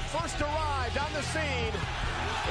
first arrived on the scene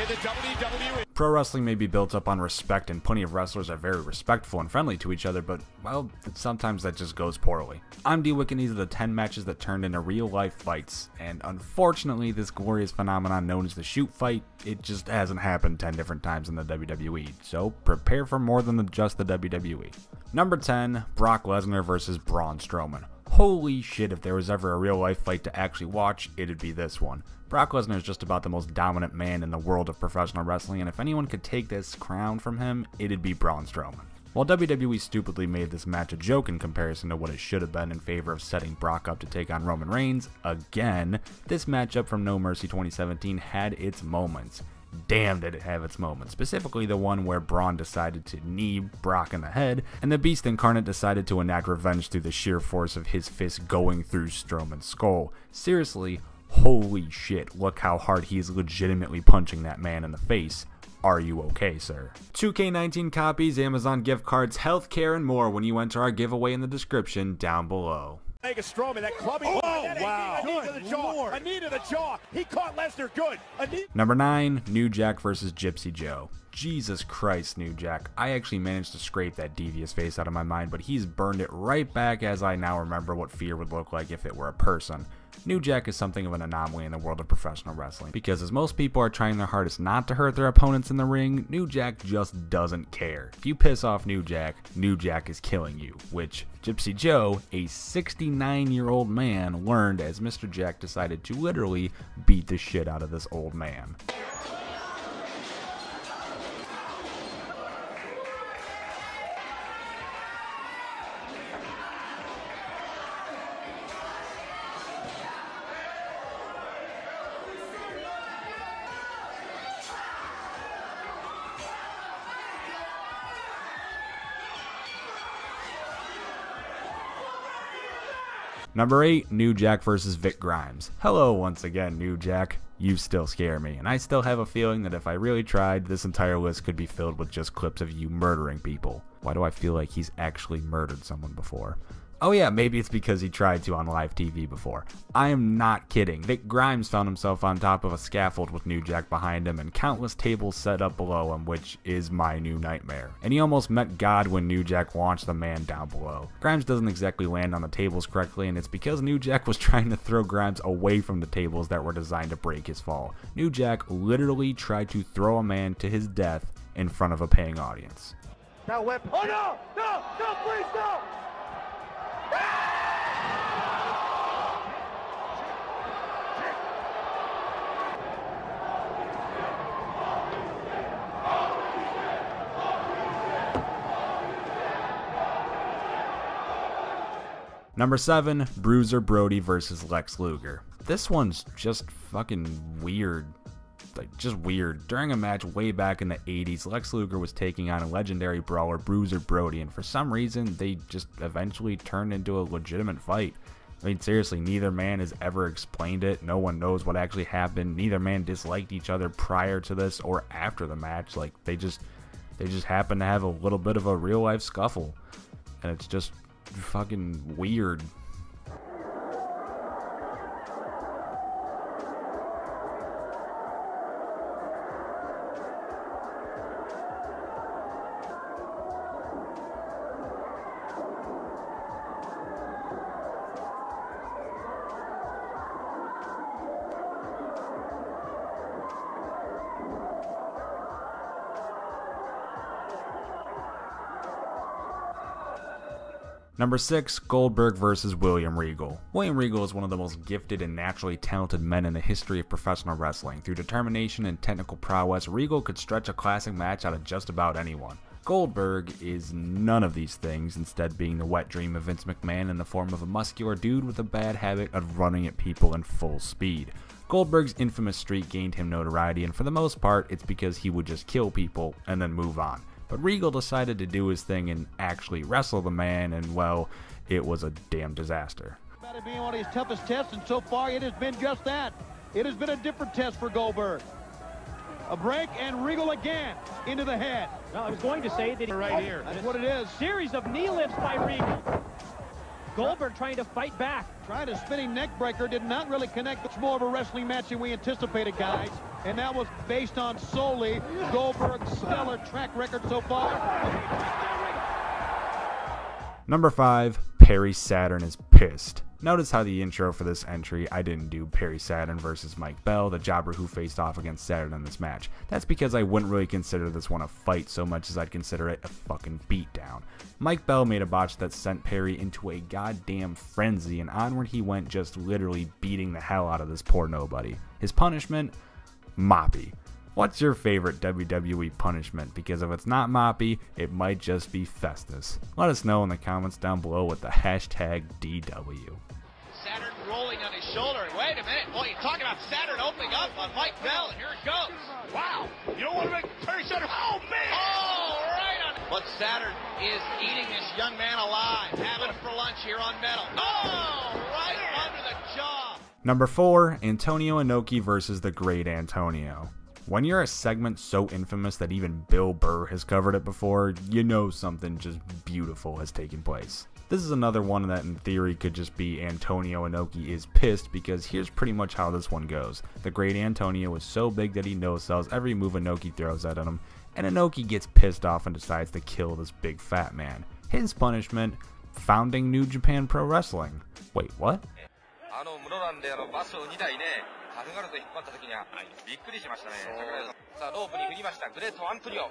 in the WWE. Pro wrestling may be built up on respect, and plenty of wrestlers are very respectful and friendly to each other, but, well, sometimes that just goes poorly. I'm D-Wick, and these are the 10 matches that turned into real-life fights, and unfortunately, this glorious phenomenon known as the shoot fight, it just hasn't happened 10 different times in the WWE, so prepare for more than just the WWE. Number 10, Brock Lesnar versus Braun Strowman. Holy shit, if there was ever a real-life fight to actually watch, it'd be this one. Brock Lesnar is just about the most dominant man in the world of professional wrestling, and if anyone could take this crown from him, it'd be Braun Strowman. While WWE stupidly made this match a joke in comparison to what it should have been in favor of setting Brock up to take on Roman Reigns, again, this matchup from No Mercy 2017 had its moments. Damn did it have its moments, specifically the one where Braun decided to knee Brock in the head, and the Beast Incarnate decided to enact revenge through the sheer force of his fist going through Strowman's skull. Seriously, holy shit, look how hard he is legitimately punching that man in the face. Are you okay, sir? 2K19 copies, Amazon gift cards, healthcare, and more when you enter our giveaway in the description down below. Strowman, that clubbing. Oh, wow. A knee to the jaw. A knee to the jaw. He caught Lesnar good. Number 9, New Jack versus Gypsy Joe. Jesus Christ, New Jack. I actually managed to scrape that devious face out of my mind, but he's burned it right back as I now remember what fear would look like if it were a person. New Jack is something of an anomaly in the world of professional wrestling, because as most people are trying their hardest not to hurt their opponents in the ring, New Jack just doesn't care. If you piss off New Jack is killing you, which Gypsy Joe, a 69-year-old man, learned as Mr. Jack decided to literally beat the shit out of this old man. Number 8, New Jack versus Vic Grimes. Hello once again, New Jack. You still scare me, and I still have a feeling that if I really tried, this entire list could be filled with just clips of you murdering people. Why do I feel like he's actually murdered someone before? Oh yeah, maybe it's because he tried to on live TV before. I am not kidding. Vic Grimes found himself on top of a scaffold with New Jack behind him and countless tables set up below him, which is my new nightmare. And he almost met God when New Jack launched the man down below. Grimes doesn't exactly land on the tables correctly, and it's because New Jack was trying to throw Grimes away from the tables that were designed to break his fall. New Jack literally tried to throw a man to his death in front of a paying audience. Now whip. Oh no! No! No! Please no! Number 7, Bruiser Brody versus Lex Luger. This one's just fucking weird. Just weird. During a match way back in the 80s, Lex Luger was taking on a legendary brawler, Bruiser Brody, and for some reason, they just eventually turned into a legitimate fight. I mean, seriously, neither man has ever explained it. No one knows what actually happened. Neither man disliked each other prior to this or after the match. Like, they just happened to have a little bit of a real-life scuffle. And it's just fucking weird. Number 6, Goldberg versus William Regal. William Regal is one of the most gifted and naturally talented men in the history of professional wrestling. Through determination and technical prowess, Regal could stretch a classic match out of just about anyone. Goldberg is none of these things, instead being the wet dream of Vince McMahon in the form of a muscular dude with a bad habit of running at people in full speed. Goldberg's infamous streak gained him notoriety, and for the most part, it's because he would just kill people and then move on. But Regal decided to do his thing and actually wrestle the man, and well, it was a damn disaster. About it being one of his toughest tests, and so far it has been just that. It has been a different test for Goldberg. A break, and Regal again into the head. No, I was going to say that right here. That's what it is. Series of knee lifts by Regal. Goldberg trying to fight back. Tried a spinning neck breaker, did not really connect. It's more of a wrestling match than we anticipated, guys. And that was based on solely Goldberg's stellar track record so far. Number 5, Perry Saturn is pissed. Notice how the intro for this entry, I didn't do Perry Saturn versus Mike Bell, the jobber who faced off against Saturn in this match. That's because I wouldn't really consider this one a fight so much as I'd consider it a fucking beatdown. Mike Bell made a botch that sent Perry into a goddamn frenzy, and onward he went, just literally beating the hell out of this poor nobody. His punishment? Moppy. What's your favorite WWE punishment? Because if it's not Moppy, it might just be Festus. Let us know in the comments down below with the hashtag DW. Saturn rolling on his shoulder. Wait a minute. Boy, you're talking about Saturn opening up on Mike Bell, and here it goes. Wow. You don't want to make Perry Saturn. Oh, man. Oh, right on. But Saturn is eating this young man alive. Having him for lunch here on Metal. Oh, right under the jaw. Number 4, Antonio Inoki versus the Great Antonio. When you're a segment so infamous that even Bill Burr has covered it before, you know something just beautiful has taken place. This is another one that in theory could just be Antonio Inoki is pissed, because here's pretty much how this one goes. The Great Antonio is so big that he no-sells every move Inoki throws at him, and Inoki gets pissed off and decides to kill this big fat man. His punishment? Founding New Japan Pro Wrestling. Wait, what? 軽々と引っ張った時にはびっくりしましたね。さあロープに振りましたグレートアントニオ。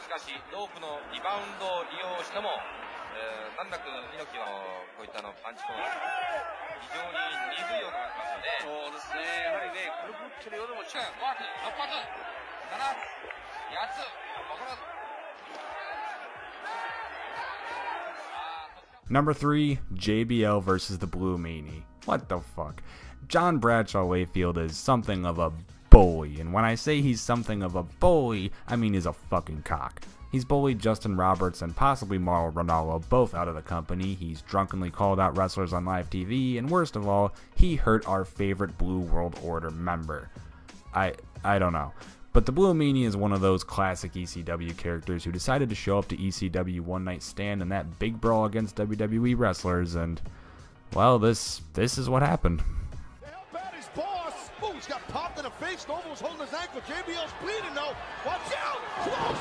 しかしロープのリバウンドを利用しても、難なく猪木のこういったパンチコーナー非常に鈍い音がしますよね。そうですね。やはりねこれ打ってるよりも近い。5発、6発、7、8つ、心。Number 3, JBL versus the Blue Meanie. What the fuck? John Bradshaw Layfield is something of a bully, and when I say he's something of a bully, I mean he's a fucking cock. He's bullied Justin Roberts and possibly Mauro Ranallo both out of the company, he's drunkenly called out wrestlers on live TV, and worst of all, he hurt our favorite Blue World Order member. I don't know. But the Blue Meanie is one of those classic ECW characters who decided to show up to ECW One Night Stand in that big brawl against WWE wrestlers, and, well, this is what happened. Help out his boss. Oh, he's got popped in the face. Novel's holding his ankle. JBL's bleeding, though. Watch out. Clothesline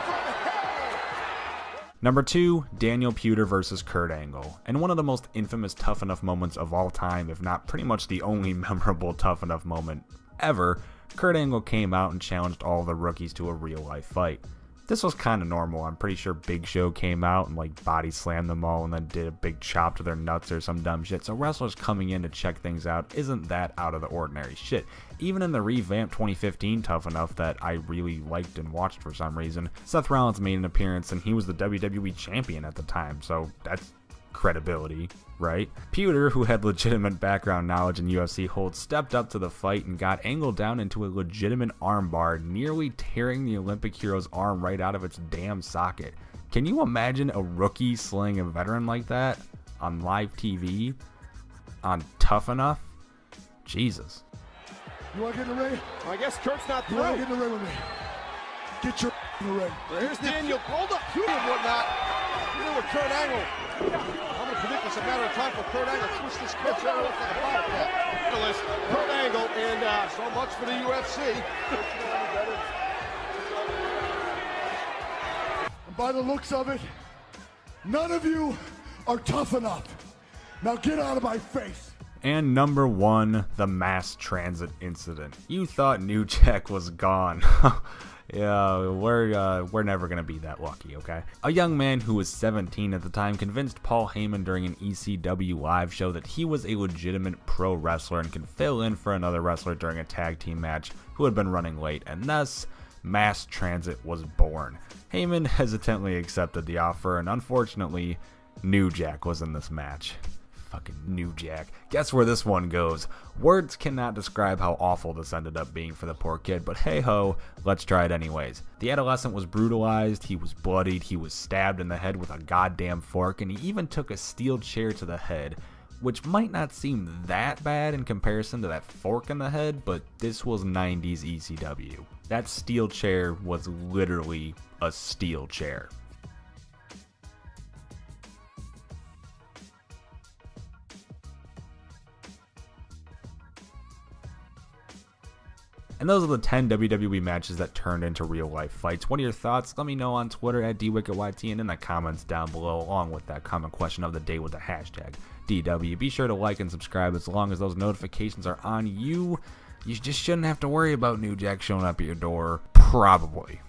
from hell. Number 2, Daniel Puder versus Kurt Angle. And one of the most infamous Tough Enough moments of all time, if not pretty much the only memorable Tough Enough moment ever, Kurt Angle came out and challenged all the rookies to a real-life fight. This was kind of normal. I'm pretty sure Big Show came out and like body slammed them all and then did a big chop to their nuts or some dumb shit. So wrestlers coming in to check things out isn't that out of the ordinary shit. Even in the revamped 2015 Tough Enough that I really liked and watched for some reason, Seth Rollins made an appearance and he was the WWE champion at the time. So that's credibility, right? Puder, who had legitimate background knowledge in UFC holds, stepped up to the fight and got Angle down into a legitimate armbar, nearly tearing the Olympic hero's arm right out of its damn socket. Can you imagine a rookie slaying a veteran like that on live TV? On Tough Enough? Jesus. You want to get in the ring? I guess Kurt's not through. You want to get in the ring with me? Get your in the ring. Here's Daniel. Hold up. Shoot and whatnot. You know what Kurt Angle. I'm going to predict it's a matter of time for Kurt Angle to twist this Kurt Angle up like a bottle cap. Kurt Angle, and so much for the UFC. And by the looks of it, none of you are tough enough. Now get out of my face. And number 1, the mass transit incident. You thought New Jack was gone. Yeah, we're never gonna be that lucky, okay? A young man who was 17 at the time convinced Paul Heyman during an ECW live show that he was a legitimate pro wrestler and could fill in for another wrestler during a tag team match who had been running late, and thus, mass transit was born. Heyman hesitantly accepted the offer, and unfortunately, New Jack was in this match. Fucking New Jack. Guess where this one goes. Words cannot describe how awful this ended up being for the poor kid, but hey ho, let's try it anyways. The adolescent was brutalized, he was bloodied, he was stabbed in the head with a goddamn fork, and he even took a steel chair to the head, which might not seem that bad in comparison to that fork in the head, but this was 90s ECW. That steel chair was literally a steel chair. And those are the 10 WWE matches that turned into real life fights. What are your thoughts? Let me know on Twitter at DWicketYT and in the comments down below, along with that comment question of the day with the hashtag DW. Be sure to like and subscribe as long as those notifications are on. You just shouldn't have to worry about New Jack showing up at your door, probably.